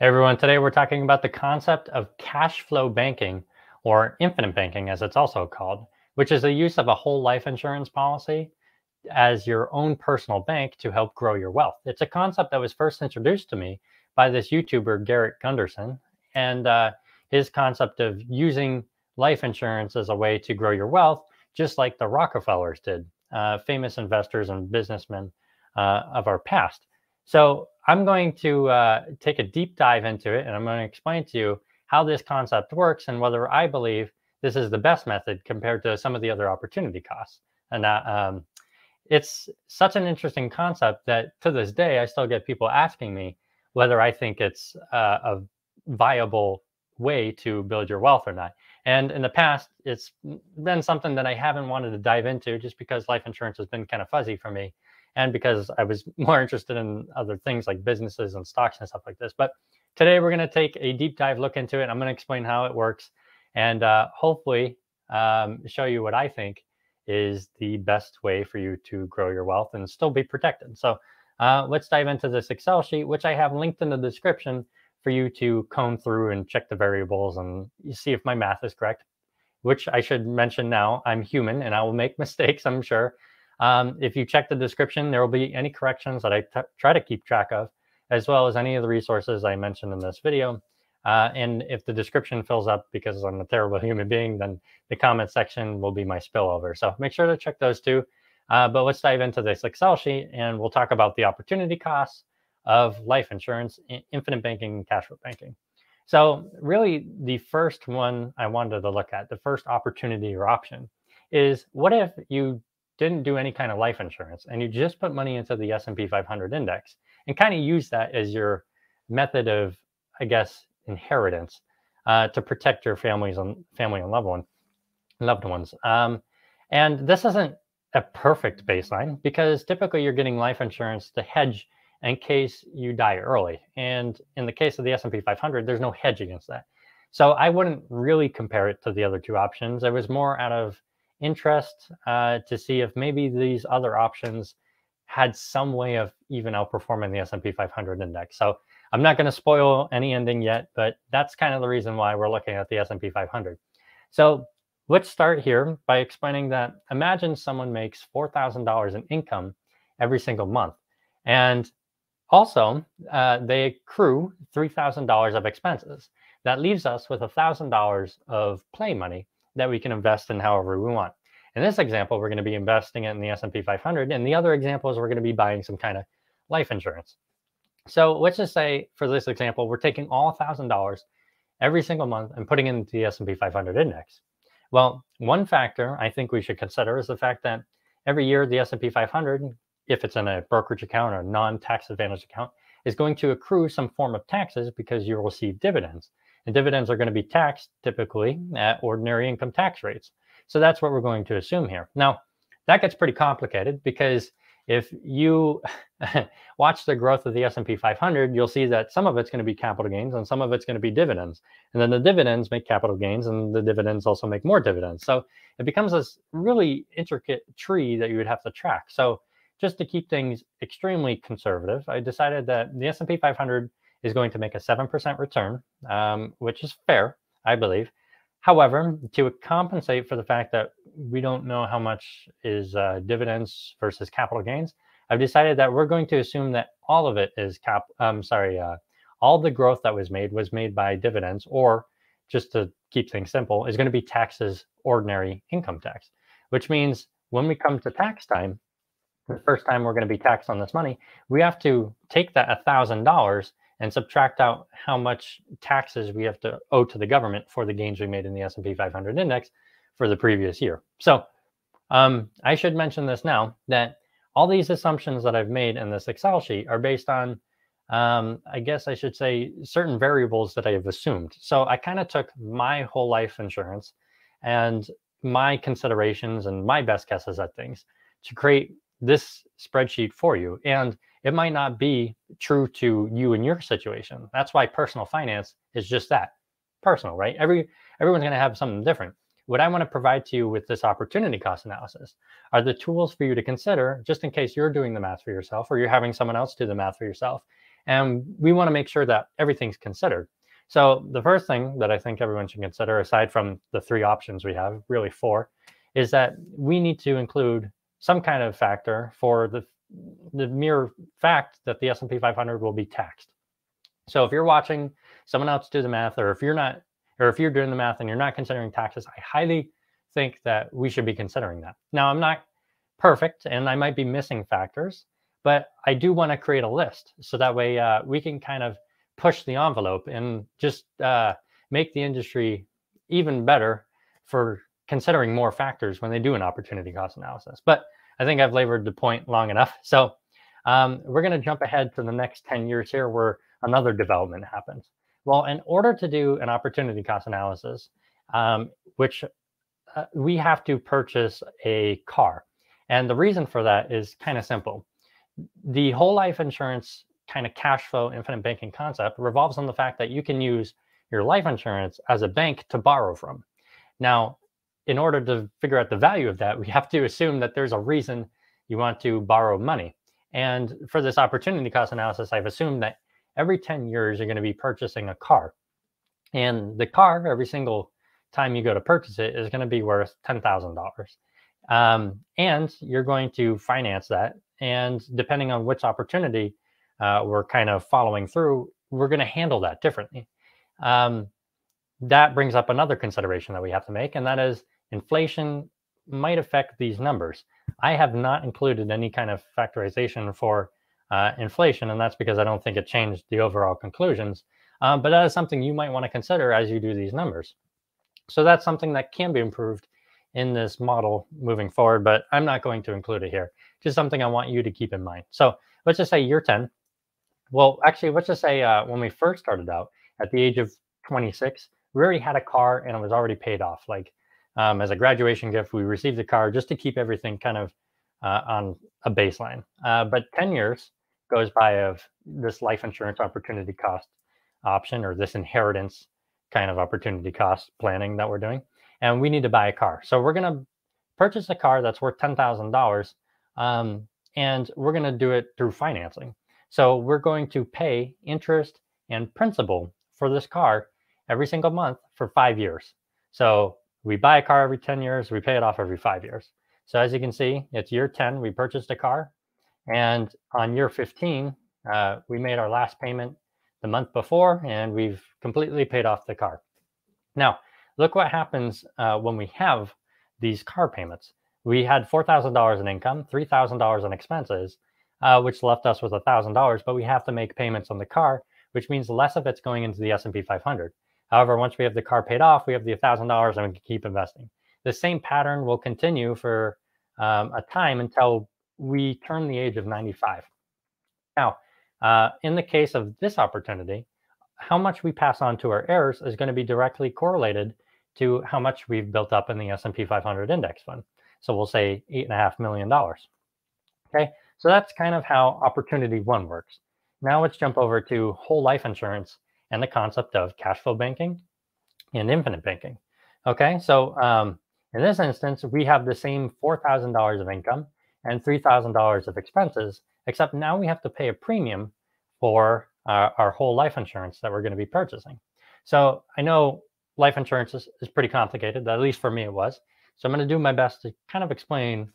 Hey everyone, today we're talking about the concept of cash flow banking, or infinite banking as it's also called, which is the use of a whole life insurance policy as your own personal bank to help grow your wealth. It's a concept that was first introduced to me by this YouTuber, Garrett Gunderson, and his concept of using life insurance as a way to grow your wealth, just like the Rockefellers did, famous investors and businessmen of our past. So I'm going to take a deep dive into it, and I'm going to explain to you how this concept works and whether I believe this is the best method compared to some of the other opportunity costs. And it's such an interesting concept that to this day, I still get people asking me whether I think it's a viable way to build your wealth or not. And in the past, it's been something that I haven't wanted to dive into just because life insurance has been kind of fuzzy for me, and because I was more interested in other things like businesses and stocks and stuff like this. But today we're going to take a deep dive look into it. I'm going to explain how it works and hopefully show you what I think is the best way for you to grow your wealth and still be protected. So let's dive into this Excel sheet, which I have linked in the description for you to comb through and check the variables and see if my math is correct, which I should mention now, I'm human and I will make mistakes, I'm sure. If you check the description, there will be any corrections that I try to keep track of, as well as any of the resources I mentioned in this video. And if the description fills up because I'm a terrible human being, then the comment section will be my spillover. So make sure to check those too. But let's dive into this Excel sheet and we'll talk about the opportunity costs of life insurance, infinite banking, and cash flow banking. So really the first one I wanted to look at, the first opportunity or option, is what if you didn't do any kind of life insurance and you just put money into the S&P 500 index and kind of use that as your method of, I guess, inheritance to protect your family and loved ones. And this isn't a perfect baseline because typically you're getting life insurance to hedge in case you die early. And in the case of the S&P 500, there's no hedge against that. So I wouldn't really compare it to the other two options. It was more out of interest to see if maybe these other options had some way of even outperforming the S&P 500 index. So I'm not going to spoil any ending yet, but that's kind of the reason why we're looking at the S&P 500. So let's start here by explaining that imagine someone makes $4,000 in income every single month. And also, they accrue $3,000 of expenses. That leaves us with $1,000 of play money that we can invest in however we want. In this example, we're going to be investing it in the S&P 500. And the other example is we're going to be buying some kind of life insurance. So let's just say for this example, we're taking all $1,000 every single month and putting it into the S&P 500 index. Well, one factor I think we should consider is the fact that every year the S&P 500, if it's in a brokerage account or a non-tax advantage account, is going to accrue some form of taxes because you'll receive dividends. And dividends are going to be taxed typically at ordinary income tax rates. So that's what we're going to assume here. Now, that gets pretty complicated because if you watch the growth of the S&P 500, you'll see that some of it's going to be capital gains and some of it's going to be dividends. And then the dividends make capital gains and the dividends also make more dividends. So it becomes this really intricate tree that you would have to track. So just to keep things extremely conservative, I decided that the S&P 500 is going to make a 7% return, which is fair, I believe. However, to compensate for the fact that we don't know how much is dividends versus capital gains, I've decided that we're going to assume that all of it is all the growth that was made by dividends, or just to keep things simple, is going to be taxed as ordinary income tax, which means when we come to tax time, the first time we're going to be taxed on this money, we have to take that $1,000 and subtract out how much taxes we have to owe to the government for the gains we made in the S&P 500 index for the previous year. So I should mention this now, that all these assumptions that I've made in this Excel sheet are based on, I guess I should say, certain variables that I have assumed. So I kind of took my whole life insurance and my considerations and my best guesses at things to create this spreadsheet for you. And it might not be true to you and your situation. That's why personal finance is just that, personal, right? Everyone's going to have something different. What I want to provide to you with this opportunity cost analysis are the tools for you to consider just in case you're doing the math for yourself or you're having someone else do the math for yourself. And we want to make sure that everything's considered. So the first thing that I think everyone should consider, aside from the 3 options we have, really 4, is that we need to include some kind of factor for the mere fact that the S&P 500 will be taxed. So if you're watching someone else do the math, or if you're not, or if you're doing the math and you're not considering taxes, I highly think that we should be considering that. Now, I'm not perfect and I might be missing factors, but I do want to create a list so that way we can kind of push the envelope and just make the industry even better for considering more factors when they do an opportunity cost analysis. But I think I've labored the point long enough. So we're going to jump ahead to the next 10 years here where another development happens. Well, in order to do an opportunity cost analysis, which we have to purchase a car. And the reason for that is kind of simple. The whole life insurance kind of cash flow infinite banking concept revolves on the fact that you can use your life insurance as a bank to borrow from. Now, in order to figure out the value of that, we have to assume that there's a reason you want to borrow money. And for this opportunity cost analysis, I've assumed that every 10 years, you're going to be purchasing a car. And the car, every single time you go to purchase it, is going to be worth $10,000. And you're going to finance that. And depending on which opportunity we're kind of following through, we're going to handle that differently. That brings up another consideration that we have to make, and that is inflation might affect these numbers. I have not included any kind of factorization for inflation, and that's because I don't think it changed the overall conclusions. But that is something you might want to consider as you do these numbers. So that's something that can be improved in this model moving forward, but I'm not going to include it here. Just something I want you to keep in mind. So let's just say year 10. Well, actually, let's just say when we first started out at the age of 26, we already had a car and it was already paid off. Like as a graduation gift, we received the car just to keep everything kind of on a baseline. But 10 years goes by of this life insurance opportunity cost option, or this inheritance kind of opportunity cost planning that we're doing. And we need to buy a car. So we're going to purchase a car that's worth $10,000. And we're going to do it through financing. So we're going to pay interest and principal for this car every single month for 5 years. So we buy a car every 10 years, we pay it off every 5 years. So as you can see, it's year 10, we purchased a car. And on year 15, we made our last payment the month before, and we've completely paid off the car. Now, look what happens when we have these car payments. We had $4,000 in income, $3,000 in expenses, which left us with $1,000, but we have to make payments on the car, which means less of it's going into the S&P 500. However, once we have the car paid off, we have the $1,000 and we can keep investing. The same pattern will continue for a time until we turn the age of 95. Now, in the case of this opportunity, how much we pass on to our heirs is going to be directly correlated to how much we've built up in the S&P 500 index fund. So we'll say $8.5 million. Okay, so that's kind of how opportunity one works. Now let's jump over to whole life insurance and the concept of cash flow banking and infinite banking. Okay, so in this instance, we have the same $4,000 of income and $3,000 of expenses, except now we have to pay a premium for our whole life insurance that we're going to be purchasing. So I know life insurance is pretty complicated, at least for me it was. So I'm going to do my best to kind of explain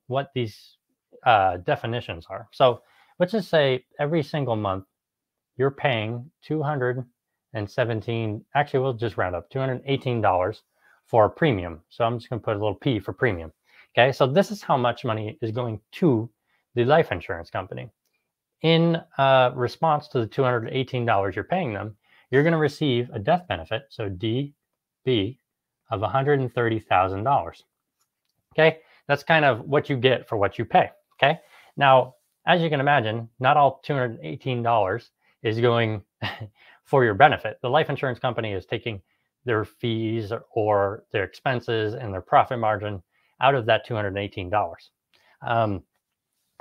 what these definitions are. So let's just say every single month you're paying $217, actually we'll just round up, $218 for a premium. So I'm just going to put a little P for premium. Okay, so this is how much money is going to the life insurance company. In response to the $218 you're paying them, you're going to receive a death benefit, so DB, of $130,000. Okay, that's kind of what you get for what you pay. Okay, now, as you can imagine, not all $218 is going for your benefit. The life insurance company is taking their fees or their expenses and their profit margin out of that $218.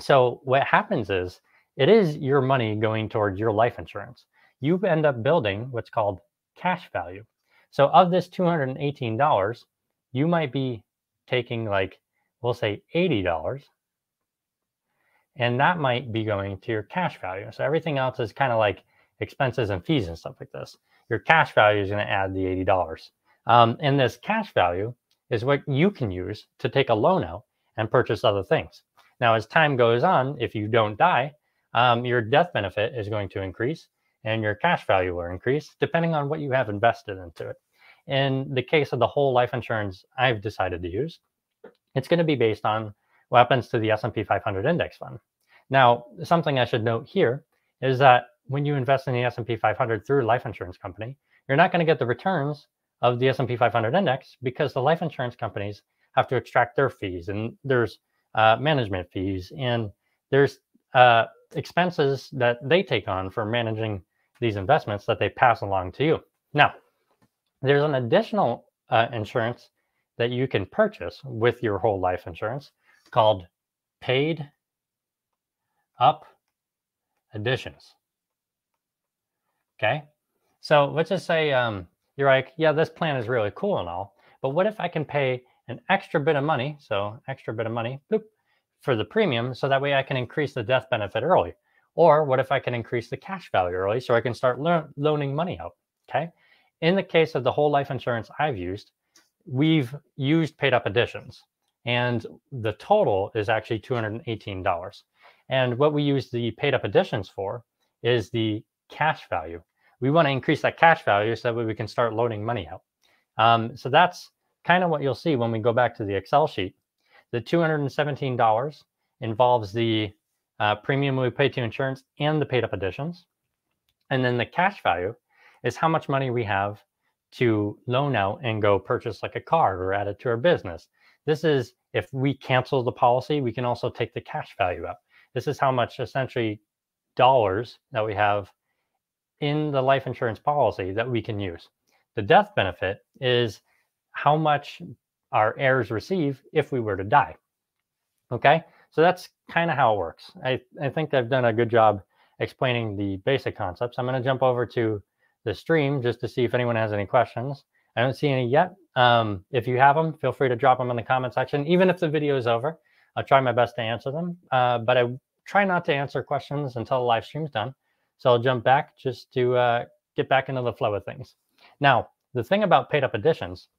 So what happens is, it is your money going towards your life insurance. You end up building what's called cash value. So of this $218, you might be taking, like, we'll say $80 and that might be going to your cash value. So everything else is kind of like expenses and fees and stuff like this. Your cash value is going to add the $80. And this cash value is what you can use to take a loan out and purchase other things. Now, as time goes on, if you don't die, your death benefit is going to increase and your cash value will increase depending on what you have invested into it. In the case of the whole life insurance I've decided to use, it's going to be based on what happens to the S&P 500 index fund. Now, something I should note here is that when you invest in the S&P 500 through a life insurance company, you're not going to get the returns of the S&P 500 index because the life insurance companies have to extract their fees, and there's management fees, and there's expenses that they take on for managing these investments that they pass along to you. Now, there's an additional insurance that you can purchase with your whole life insurance called paid up additions. Okay, so let's just say you're like, yeah, this plan is really cool and all, but what if I can pay an extra bit of money, boop, for the premium, so that way I can increase the death benefit early? Or what if I can increase the cash value early so I can start loaning money out? Okay, in the case of the whole life insurance I've used, we've used paid up additions, and the total is actually $218. And what we use the paid up additions for is the cash value. We want to increase that cash value so that we can start loaning money out. So that's kind of what you'll see when we go back to the Excel sheet. The $217 involves the premium we pay to insurance and the paid up additions. And then the cash value is how much money we have to loan out and go purchase like a car or add it to our business. This is if we cancel the policy, we can also take the cash value out. This is how much essentially dollars that we have in the life insurance policy that we can use. The death benefit is how much our heirs receive if we were to die. Okay, so that's kind of how it works. I think I've done a good job explaining the basic concepts. I'm going to jump over to the stream just to see if anyone has any questions. I don't see any yet. If you have them, feel free to drop them in the comment section. Even if the video is over, I'll try my best to answer them. But I try not to answer questions until the live stream's done. So I'll jump back just to get back into the flow of things. Now, the thing about paid up additions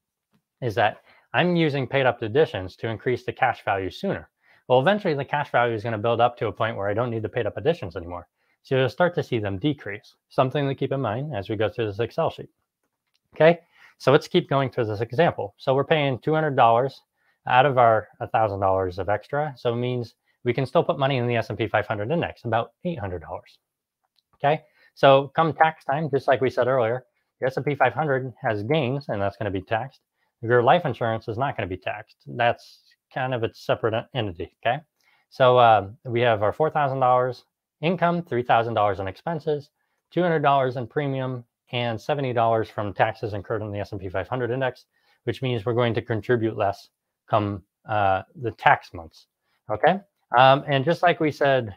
is that I'm using paid up additions to increase the cash value sooner. Well, eventually the cash value is going to build up to a point where I don't need the paid up additions anymore. So you'll start to see them decrease. Something to keep in mind as we go through this Excel sheet. Okay, so let's keep going through this example. So we're paying $200 out of our $1,000 of extra. So it means we can still put money in the S&P 500 index, about $800. Okay, so come tax time, just like we said earlier, the S&P 500 has gains, and that's going to be taxed. Your life insurance is not going to be taxed. That's kind of its separate entity. Okay, so we have our $4,000 income, $3,000 in expenses, $200 in premium, and $70 from taxes incurred in the S&P 500 index, which means we're going to contribute less come the tax months. Okay, and just like we said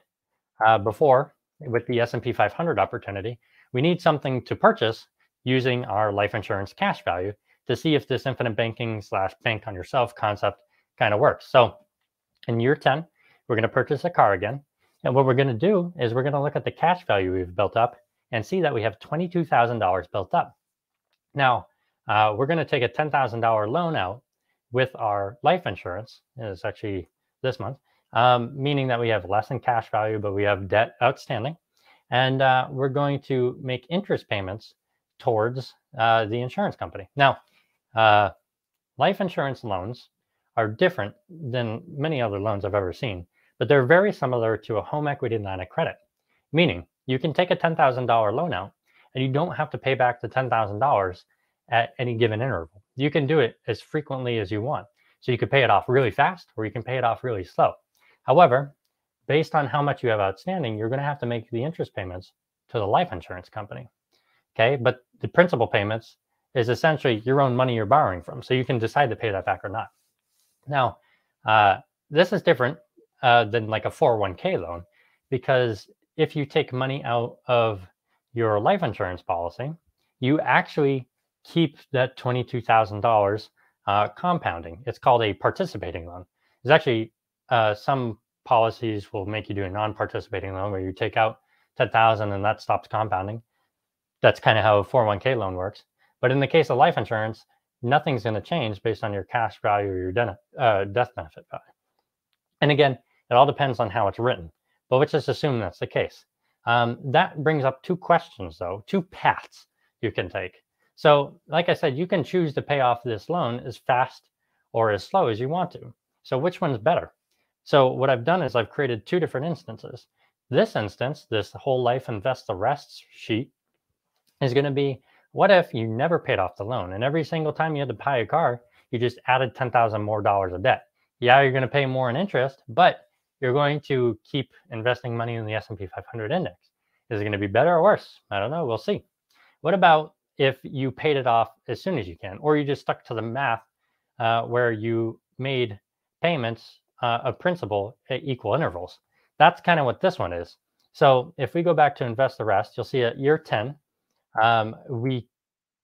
before with the S&P 500 opportunity, we need something to purchase using our life insurance cash value to see if this infinite banking / bank on yourself concept kind of works. So in year 10, we're going to purchase a car again. And what we're going to do is we're going to look at the cash value we've built up and see that we have $22,000 built up. Now, we're going to take a $10,000 loan out with our life insurance. It's actually this month, meaning that we have less in cash value, but we have debt outstanding. And we're going to make interest payments towards the insurance company. Now, life insurance loans are different than many other loans I've ever seen, but they're very similar to a home equity line of credit, meaning you can take a $10,000 loan out and you don't have to pay back the $10,000 at any given interval. You can do it as frequently as you want. So you could pay it off really fast or you can pay it off really slow. However, based on how much you have outstanding, you're going to have to make the interest payments to the life insurance company. Okay, but the principal payments is essentially your own money you're borrowing from. So you can decide to pay that back or not. Now, this is different than like a 401k loan, because if you take money out of your life insurance policy, you actually keep that $22,000 compounding. It's called a participating loan. There's actually some policies will make you do a non-participating loan where you take out 10,000 and that stops compounding. That's kind of how a 401k loan works. But in the case of life insurance, nothing's going to change based on your cash value or your death benefit value. And again, it all depends on how it's written, but let's just assume that's the case. That brings up two questions, though, two paths you can take. So like I said, you can choose to pay off this loan as fast or as slow as you want to. So which one's better? So what I've done is I've created two different instances. This instance, this whole life invest the rest sheet, is going to be, what if you never paid off the loan and every single time you had to buy a car, you just added $10,000 more of debt? Yeah, you're going to pay more in interest, but you're going to keep investing money in the S&P 500 index. Is it going to be better or worse? I don't know. We'll see. What about if you paid it off as soon as you can, or you just stuck to the math where you made payments of principal at equal intervals? That's kind of what this one is. So if we go back to invest the rest, you'll see at year 10, we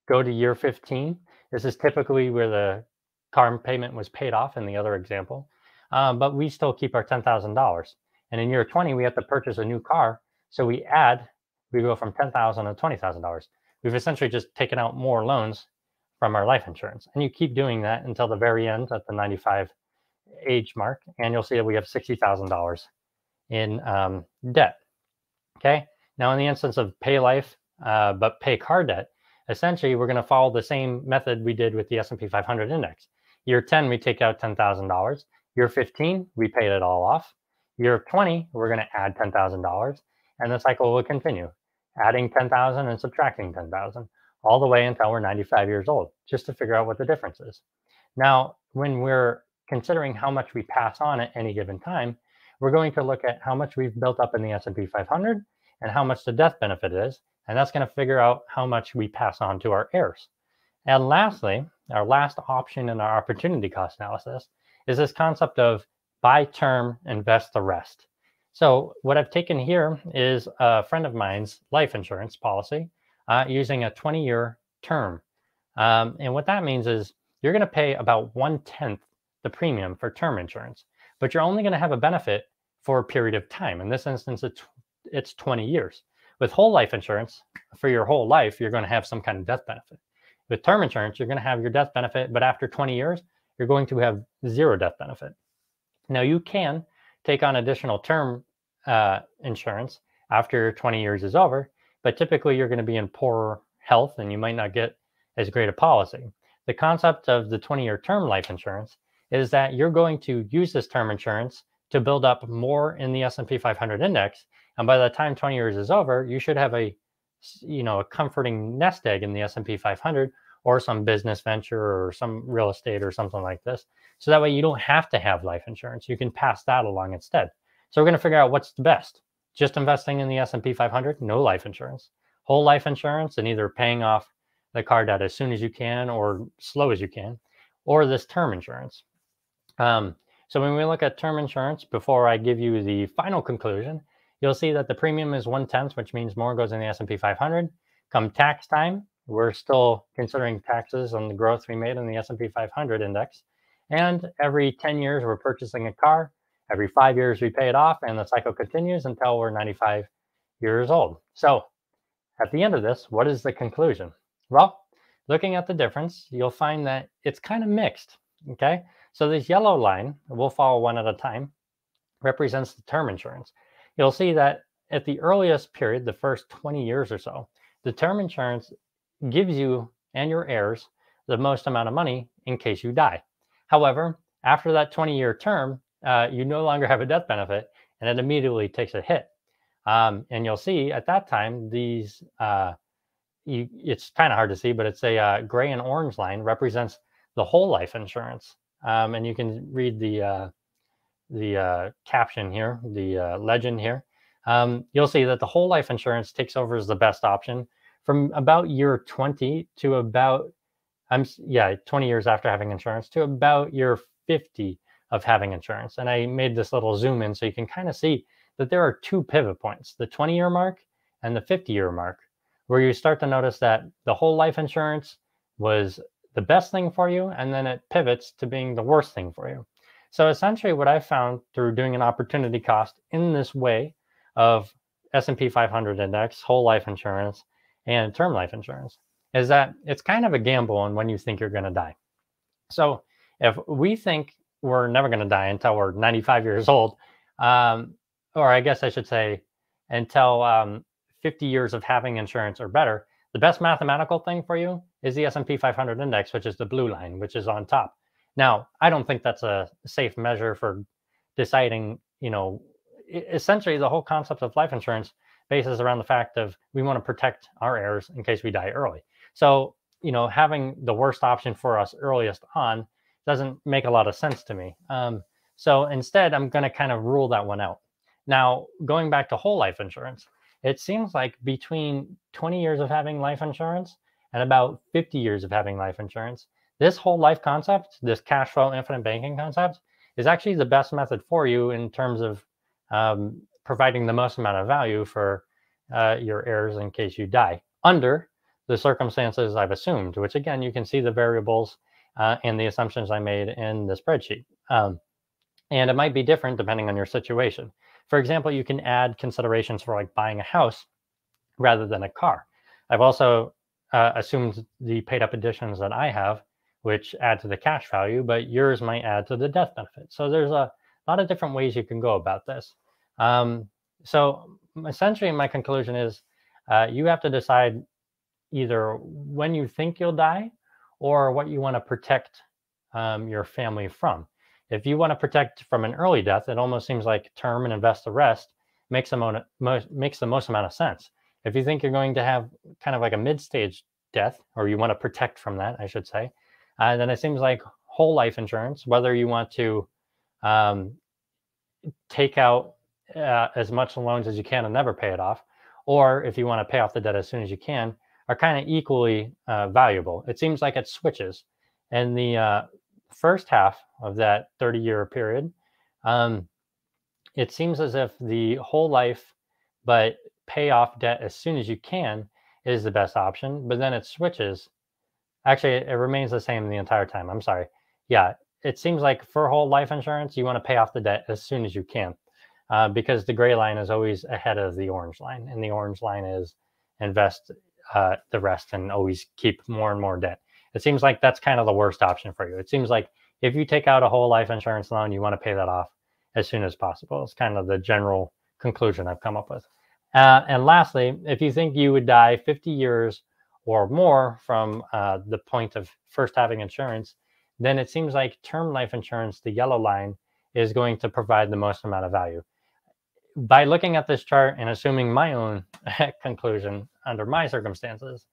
go to year 15. This is typically where the car payment was paid off in the other example, but we still keep our $10,000. And in year 20, we have to purchase a new car. So we go from $10,000 to $20,000. We've essentially just taken out more loans from our life insurance. And you keep doing that until the very end at the 95 age mark. And you'll see that we have $60,000 in debt. Okay. Now, in the instance of pay life, but pay car debt, essentially, we're going to follow the same method we did with the S&P 500 index. Year 10, we take out $10,000. Year 15, we paid it all off. Year 20, we're going to add $10,000. And the cycle will continue, adding 10,000 and subtracting 10,000 all the way until we're 95 years old, just to figure out what the difference is. Now, when we're considering how much we pass on at any given time, we're going to look at how much we've built up in the S&P 500 and how much the death benefit is. And that's going to figure out how much we pass on to our heirs. And lastly, our last option in our opportunity cost analysis is this concept of buy term, invest the rest. So what I've taken here is a friend of mine's life insurance policy using a 20-year term. And what that means is you're going to pay about 1/10 the premium for term insurance, but you're only going to have a benefit for a period of time. In this instance, it's 20 years. With whole life insurance, for your whole life, you're going to have some kind of death benefit. With term insurance, you're going to have your death benefit, but after 20 years, you're going to have zero death benefit. Now, you can take on additional term insurance after 20 years is over, but typically you're going to be in poorer health and you might not get as great a policy. The concept of the 20-year term life insurance is that you're going to use this term insurance to build up more in the S&P 500 index. And by the time 20 years is over, you should have a comforting nest egg in the S&P 500 or some business venture or some real estate or something like this. So that way you don't have to have life insurance. You can pass that along instead. So we're going to figure out what's the best. Just investing in the S&P 500, no life insurance. Whole life insurance and either paying off the car debt as soon as you can or slow as you can, or this term insurance. So when we look at term insurance, before I give you the final conclusion, you'll see that the premium is 1/10, which means more goes in the S&P 500. Come tax time, we're still considering taxes on the growth we made in the S&P 500 index. And every 10 years, we're purchasing a car. Every 5 years, we pay it off, and the cycle continues until we're 95 years old. So at the end of this, what is the conclusion? Well, looking at the difference, you'll find that it's kind of mixed, okay? So this yellow line, we'll follow one at a time, represents the term insurance. You'll see that at the earliest period, the first 20 years or so, the term insurance gives you and your heirs the most amount of money in case you die. However, after that 20-year term, you no longer have a death benefit, and it immediately takes a hit. And you'll see at that time, these, it's kind of hard to see, but it's a gray and orange line represents the whole life insurance. And you can read the caption here, the legend here. You'll see that the whole life insurance takes over as the best option from about year 20 to about, 20 years after having insurance to about year 50 of having insurance. And I made this little zoom in so you can kind of see that there are two pivot points, the 20-year mark and the 50-year mark, where you start to notice that the whole life insurance was the best thing for you, and then it pivots to being the worst thing for you. So essentially what I found through doing an opportunity cost in this way of S&P 500 index, whole life insurance, and term life insurance is that it's kind of a gamble on when you think you're going to die. So if we think we're never going to die until we're 95 years old, or I guess I should say until 50 years of having insurance or better, the best mathematical thing for you is the S&P 500 index, which is the blue line, which is on top. Now, I don't think that's a safe measure for deciding, essentially the whole concept of life insurance bases around the fact of we want to protect our heirs in case we die early. So, having the worst option for us earliest on doesn't make a lot of sense to me. So instead, I'm going to kind of rule that one out. Now, going back to whole life insurance, it seems like between 20 years of having life insurance and about 50 years of having life insurance, this whole life concept, this cash flow infinite banking concept, is actually the best method for you in terms of providing the most amount of value for your heirs in case you die under the circumstances I've assumed, which again, you can see the variables and the assumptions I made in the spreadsheet. And it might be different depending on your situation. For example, you can add considerations for like buying a house rather than a car. I've also assumed the paid up additions that I have, which add to the cash value, but yours might add to the death benefit. So there's a lot of different ways you can go about this. So essentially my conclusion is you have to decide either when you think you'll die or what you want to protect your family from. If you want to protect from an early death, it almost seems like term and invest the rest makes the most amount of sense. If you think you're going to have kind of like a mid-stage death, or you want to protect from that, I should say, then it seems like whole life insurance, whether you want to take out as much loans as you can and never pay it off, or if you want to pay off the debt as soon as you can, are kind of equally valuable. It seems like it switches. And the first half of that 30-year period, it seems as if the whole life, but pay off debt as soon as you can is the best option. But then it switches. Actually, it remains the same the entire time. I'm sorry. Yeah, it seems like for whole life insurance, you want to pay off the debt as soon as you can, because the gray line is always ahead of the orange line. And the orange line is invest the rest and always keep more and more debt. It seems like that's kind of the worst option for you. It seems like if you take out a whole life insurance loan, you want to pay that off as soon as possible. It's kind of the general conclusion I've come up with. And lastly, if you think you would die 50 years or more from the point of first having insurance, then it seems like term life insurance, the yellow line, is going to provide the most amount of value. By looking at this chart and assuming my own conclusion under my circumstances,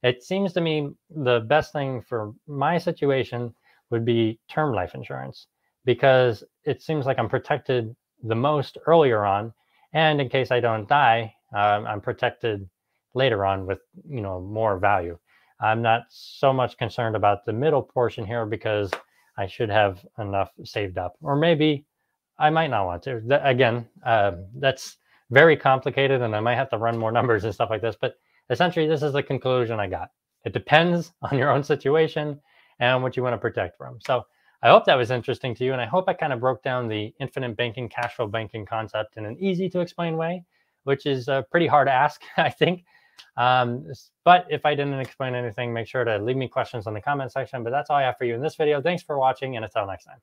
it seems to me the best thing for my situation would be term life insurance, because it seems like I'm protected the most earlier on, and in case I don't die, I'm protected later on with more value. I'm not so much concerned about the middle portion here because I should have enough saved up, or maybe I might not want to. Again, that's very complicated, and I might have to run more numbers and stuff like this. But essentially, this is the conclusion I got. It depends on your own situation and what you want to protect from. So I hope that was interesting to you, and I hope I kind of broke down the infinite banking, cash flow banking concept in an easy to explain way, which is pretty hard to ask, I think. But if I didn't explain anything, make sure to leave me questions in the comment section. But that's all I have for you in this video. Thanks for watching, and until next time.